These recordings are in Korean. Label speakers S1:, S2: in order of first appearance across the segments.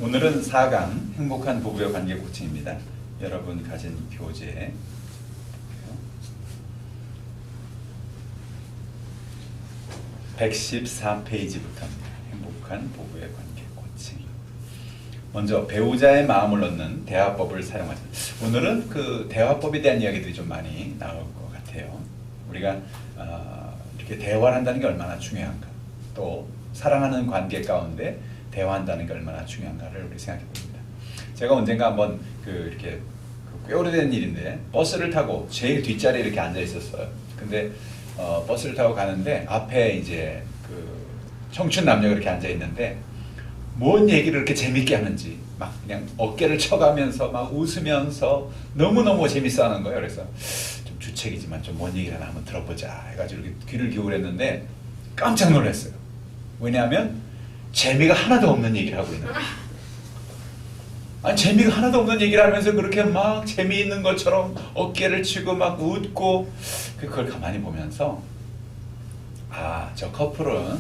S1: 오늘은 4강 행복한 부부의 관계 코칭입니다. 여러분 가진 교재 114페이지부터입니다. 행복한 부부의 관계 코칭. 먼저 배우자의 마음을 얻는 대화법을 사용하자. 오늘은 그 대화법에 대한 이야기들이 좀 많이 나올 것 같아요. 우리가 이렇게 대화를 한다는 게 얼마나 중요한가, 또 사랑하는 관계 가운데 대화한다는 게 얼마나 중요한가를 우리 생각해 봅니다. 제가 언젠가 한번 이렇게 꽤 오래된 일인데 버스를 타고 제일 뒷자리에 이렇게 앉아 있었어요. 근데 버스를 타고 가는데 앞에 이제 청춘 남녀가 이렇게 앉아 있는데 뭔 얘기를 이렇게 재밌게 하는지 막 그냥 어깨를 쳐가면서 막 웃으면서 너무너무 재밌어 하는 거예요. 그래서 좀 주책이지만 좀 뭔 얘기를 하나 한번 들어보자 해가지고 이렇게 귀를 기울였는데 깜짝 놀랐어요. 왜냐하면 재미가 하나도 없는 얘기를 하고 있는 거예요. 아니, 재미가 하나도 없는 얘기를 하면서 그렇게 막 재미있는 것처럼 어깨를 치고 막 웃고, 그걸 가만히 보면서 저 커플은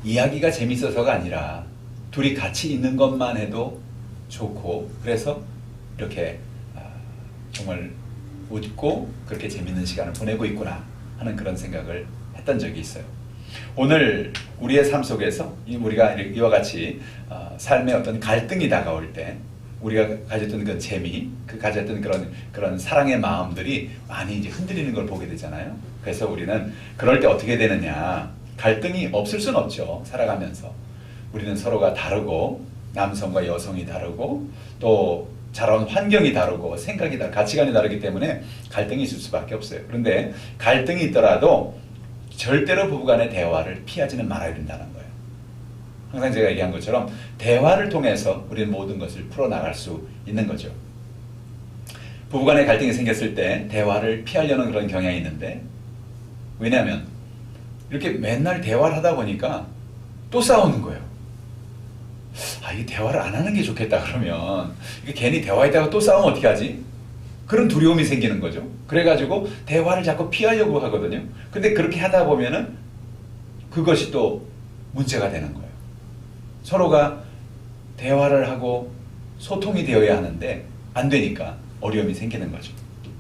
S1: 이야기가 재밌어서가 아니라 둘이 같이 있는 것만 해도 좋고, 그래서 이렇게 정말 웃고 그렇게 재밌는 시간을 보내고 있구나 하는 그런 생각을 했던 적이 있어요. 오늘 우리의 삶 속에서 우리가 이와 같이 삶의 어떤 갈등이 다가올 때 우리가 가졌던 그 재미, 가졌던 그런 사랑의 마음들이 많이 이제 흔들리는 걸 보게 되잖아요. 그래서 우리는 그럴 때 어떻게 되느냐, 갈등이 없을 수는 없죠. 살아가면서 우리는 서로가 다르고, 남성과 여성이 다르고, 또 자라온 환경이 다르고, 생각이 다르고, 가치관이 다르기 때문에 갈등이 있을 수밖에 없어요. 그런데 갈등이 있더라도 절대로 부부간의 대화를 피하지는 말아야 된다는 거예요. 항상 제가 얘기한 것처럼 대화를 통해서 우리는 모든 것을 풀어나갈 수 있는 거죠. 부부간의 갈등이 생겼을 때 대화를 피하려는 그런 경향이 있는데, 왜냐하면 이렇게 맨날 대화를 하다 보니까 또 싸우는 거예요. 이게 대화를 안 하는 게 좋겠다 그러면, 이게 괜히 대화했다가 또 싸우면 어떻게 하지? 그런 두려움이 생기는 거죠. 그래가지고 대화를 자꾸 피하려고 하거든요. 근데 그렇게 하다 보면은 그것이 또 문제가 되는 거예요. 서로가 대화를 하고 소통이 되어야 하는데 안 되니까 어려움이 생기는 거죠.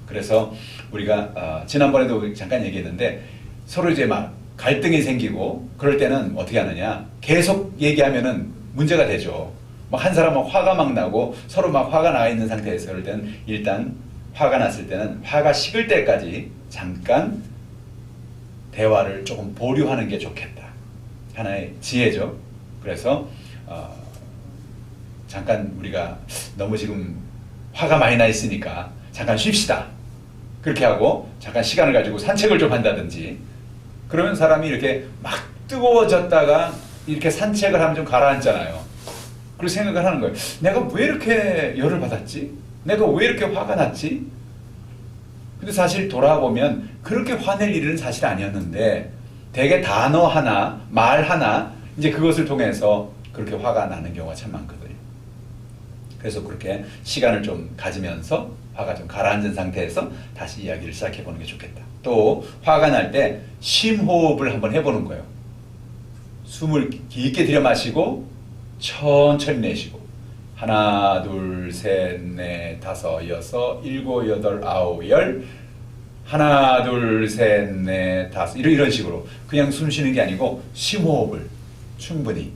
S1: 그래서 우리가 지난번에도 잠깐 얘기했는데, 서로 이제 막 갈등이 생기고 그럴 때는 어떻게 하느냐, 계속 얘기하면은 문제가 되죠. 막 한 사람은 화가 막 나고 서로 막 화가 나 있는 상태에서 그럴 때는 일단 화가 났을 때는 화가 식을 때까지 잠깐 대화를 조금 보류하는 게 좋겠다. 하나의 지혜죠. 그래서 잠깐 우리가 너무 지금 화가 많이 나 있으니까 잠깐 쉽시다. 그렇게 하고 잠깐 시간을 가지고 산책을 좀 한다든지, 그러면 사람이 이렇게 막 뜨거워졌다가 이렇게 산책을 하면 좀 가라앉잖아요. 그리고 생각을 하는 거예요. 내가 왜 이렇게 열을 받았지? 내가 왜 이렇게 화가 났지? 근데 사실 돌아보면 그렇게 화낼 일은 사실 아니었는데, 되게 단어 하나, 말 하나, 이제 그것을 통해서 그렇게 화가 나는 경우가 참 많거든요. 그래서 그렇게 시간을 좀 가지면서 화가 좀 가라앉은 상태에서 다시 이야기를 시작해 보는 게 좋겠다. 또 화가 날 때 심호흡을 한번 해보는 거예요. 숨을 깊게 들여 마시고 천천히 내쉬고, 하나, 둘, 셋, 넷, 다섯, 여섯, 일곱, 여덟, 아홉, 열, 하나, 둘, 셋, 넷, 다섯, 이런 식으로 그냥 숨 쉬는 게 아니고 심호흡을 충분히,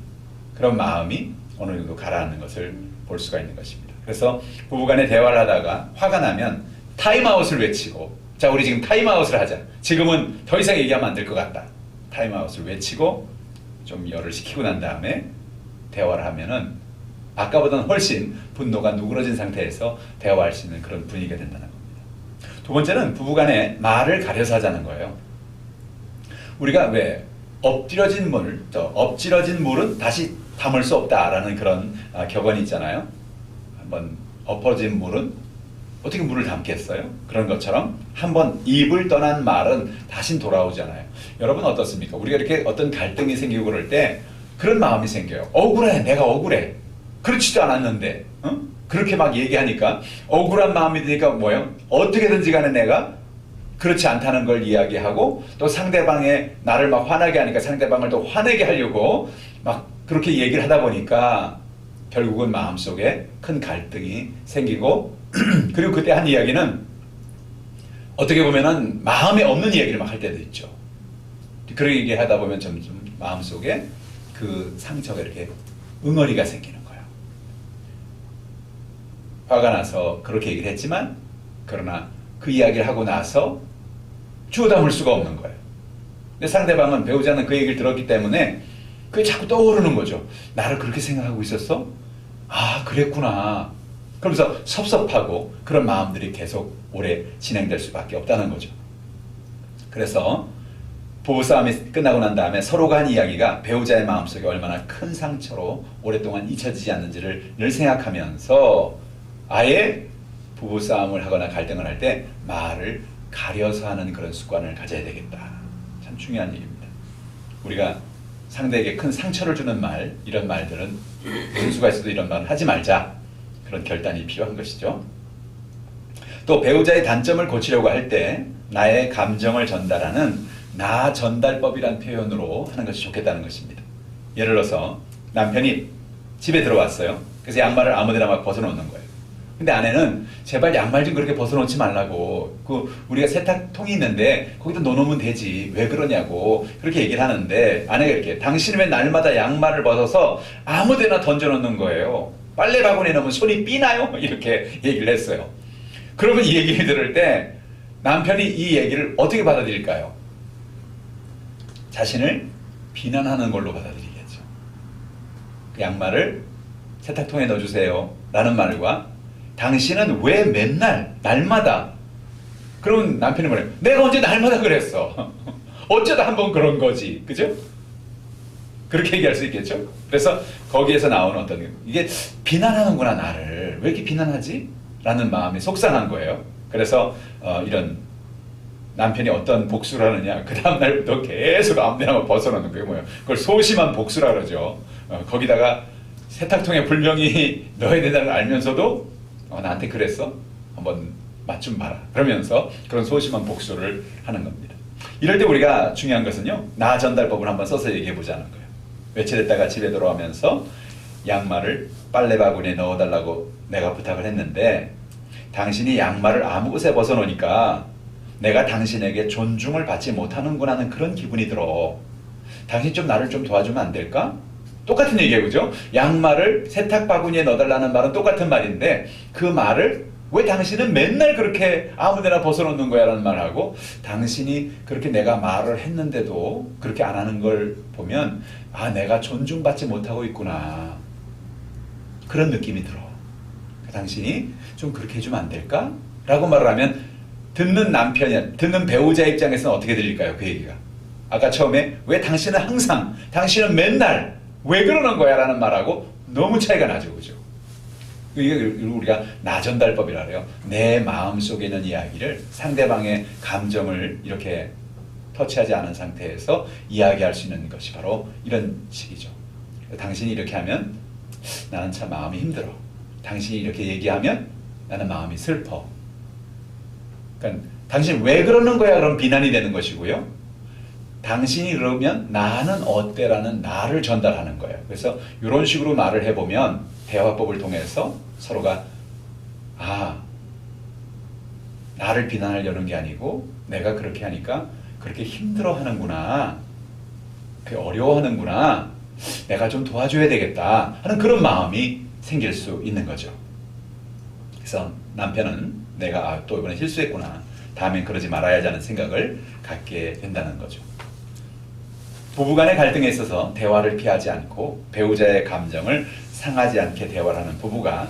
S1: 그런 마음이 어느 정도 가라앉는 것을 볼 수가 있는 것입니다. 그래서 부부간에 대화를 하다가 화가 나면 타임아웃을 외치고, 자, 우리 지금 타임아웃을 하자. 지금은 더 이상 얘기하면 안 될 것 같다. 타임아웃을 외치고 좀 열을 식히고 난 다음에 대화를 하면은 아까보다는 훨씬 분노가 누그러진 상태에서 대화할 수 있는 그런 분위기가 된다는 겁니다. 두 번째는 부부간에 말을 가려서 하자는 거예요. 우리가 왜 엎드려진 물은 다시 담을 수 없다라는 그런 격언이 있잖아요. 한번 엎어진 물은 어떻게 물을 담겠어요? 그런 것처럼 한번 입을 떠난 말은 다신 돌아오잖아요. 여러분 어떻습니까? 우리가 이렇게 어떤 갈등이 생기고 그럴 때 그런 마음이 생겨요. 억울해, 내가 억울해. 그렇지도 않았는데, 그렇게 막 얘기하니까 억울한 마음이 드니까 뭐예요? 어떻게든지 간에 내가 그렇지 않다는 걸 이야기하고, 또 상대방의 나를 막 화나게 하니까 상대방을 또 화내게 하려고 막 그렇게 얘기를 하다 보니까 결국은 마음속에 큰 갈등이 생기고 그리고 그때 한 이야기는 어떻게 보면은 마음에 없는 이야기를 막 할 때도 있죠. 그렇게 얘기하다 보면 점점 마음속에 그 상처가 이렇게 응어리가 생기는 거예요. 화가 나서 그렇게 얘기를 했지만 그러나 그 이야기를 하고 나서 주워 담을 수가 없는 거예요. 근데 상대방은, 배우자는 그 얘기를 들었기 때문에 그게 자꾸 떠오르는 거죠. 나를 그렇게 생각하고 있었어? 아, 그랬구나. 그러면서 섭섭하고 그런 마음들이 계속 오래 진행될 수밖에 없다는 거죠. 그래서 부부싸움이 끝나고 난 다음에 서로가 한 이야기가 배우자의 마음속에 얼마나 큰 상처로 오랫동안 잊혀지지 않는지를 늘 생각하면서 아예 부부싸움을 하거나 갈등을 할 때 말을 가려서 하는 그런 습관을 가져야 되겠다. 참 중요한 얘기입니다. 우리가 상대에게 큰 상처를 주는 말, 이런 말들은 무슨 수가 있어도 이런 말을 하지 말자. 그런 결단이 필요한 것이죠. 또 배우자의 단점을 고치려고 할 때 나의 감정을 전달하는 나 전달법이란 표현으로 하는 것이 좋겠다는 것입니다. 예를 들어서 남편이 집에 들어왔어요. 그래서 양말을 아무데나 막 벗어놓는 거예요. 근데 아내는 제발 양말 좀 그렇게 벗어놓지 말라고, 우리가 세탁통이 있는데 거기다 넣어놓으면 되지, 왜 그러냐고 그렇게 얘기를 하는데, 아내가 이렇게, 당신은 왜 날마다 양말을 벗어서 아무데나 던져놓는 거예요? 빨래 바구니에 넣으면 손이 삐나요? 이렇게 얘기를 했어요. 그러면 이 얘기를 들을 때 남편이 이 얘기를 어떻게 받아들일까요? 자신을 비난하는 걸로 받아들이겠죠. 그 양말을 세탁통에 넣어주세요 라는 말과 당신은 왜 맨날 날마다, 그러면 남편이 뭐래요? 내가 언제 날마다 그랬어? 어쩌다 한번 그런 거지, 그죠? 그렇게 얘기할 수 있겠죠? 그래서 거기에서 나오는 어떤, 이게 비난하는구나, 나를 왜 이렇게 비난하지? 라는 마음이 속상한 거예요. 그래서 이런 남편이 어떤 복수를 하느냐, 그 다음날부터 계속 아무데나 벗어놓는 거예요. 뭐예요? 그걸 소심한 복수라 그러죠. 거기다가 세탁통에 분명히 넣어야 된다는 걸 알면서도 나한테 그랬어? 한번 맛 좀 봐라. 그러면서 그런 소심한 복수를 하는 겁니다. 이럴 때 우리가 중요한 것은요, 나 전달법을 한번 써서 얘기해 보자는 거예요. 며칠 있다가 집에 돌아오면서 양말을 빨래 바구니에 넣어달라고 내가 부탁을 했는데 당신이 양말을 아무 곳에 벗어놓으니까 내가 당신에게 존중을 받지 못하는구나 하는 그런 기분이 들어. 당신 좀 나를 좀 도와주면 안 될까? 똑같은 얘기예요, 그죠? 양말을 세탁 바구니에 넣어달라는 말은 똑같은 말인데 그 말을 왜 당신은 맨날 그렇게 아무데나 벗어놓는 거야 라는 말하고, 당신이 그렇게 내가 말을 했는데도 그렇게 안 하는 걸 보면 아, 내가 존중받지 못하고 있구나, 그런 느낌이 들어. 당신이 좀 그렇게 해주면 안 될까? 라고 말을 하면 듣는 남편이, 듣는 배우자 입장에서는 어떻게 들릴까요? 그 얘기가 아까 처음에 왜 당신은 항상, 당신은 맨날 왜 그러는 거야 라는 말하고 너무 차이가 나죠, 그죠? 이게 우리가 나전달법이라 그래요. 내 마음속에 있는 이야기를, 상대방의 감정을 이렇게 터치하지 않은 상태에서 이야기할 수 있는 것이 바로 이런 식이죠. 당신이 이렇게 하면 나는 참 마음이 힘들어. 당신이 이렇게 얘기하면 나는 마음이 슬퍼. 그러니까 당신 왜 그러는 거야? 그럼 비난이 되는 것이고요. 당신이 그러면 나는 어때라는 나를 전달하는 거예요. 그래서 이런 식으로 말을 해보면 대화법을 통해서 서로가 아, 나를 비난하려는 게 아니고 내가 그렇게 하니까 그렇게 힘들어하는구나, 그렇게 어려워하는구나, 내가 좀 도와줘야 되겠다 하는 그런 마음이 생길 수 있는 거죠. 그래서 남편은 내가 또 이번에 실수했구나, 다음엔 그러지 말아야지 하는 생각을 갖게 된다는 거죠. 부부간의 갈등에 있어서 대화를 피하지 않고 배우자의 감정을 상하지 않게 대화를 하는 부부가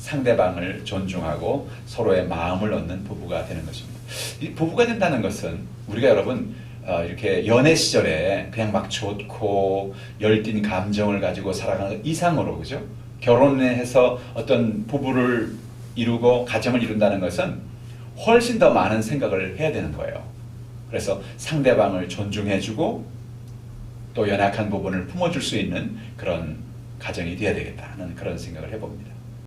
S1: 상대방을 존중하고 서로의 마음을 얻는 부부가 되는 것입니다. 이 부부가 된다는 것은 우리가 여러분 이렇게 연애 시절에 그냥 막 좋고 열띤 감정을 가지고 살아가는 것 이상으로, 그죠? 결혼해서 어떤 부부를 이루고 가정을 이룬다는 것은 훨씬 더 많은 생각을 해야 되는 거예요. 그래서 상대방을 존중해주고 또 연약한 부분을 품어줄 수 있는 그런 가정이 되어야 되겠다 하는 그런 생각을 해봅니다.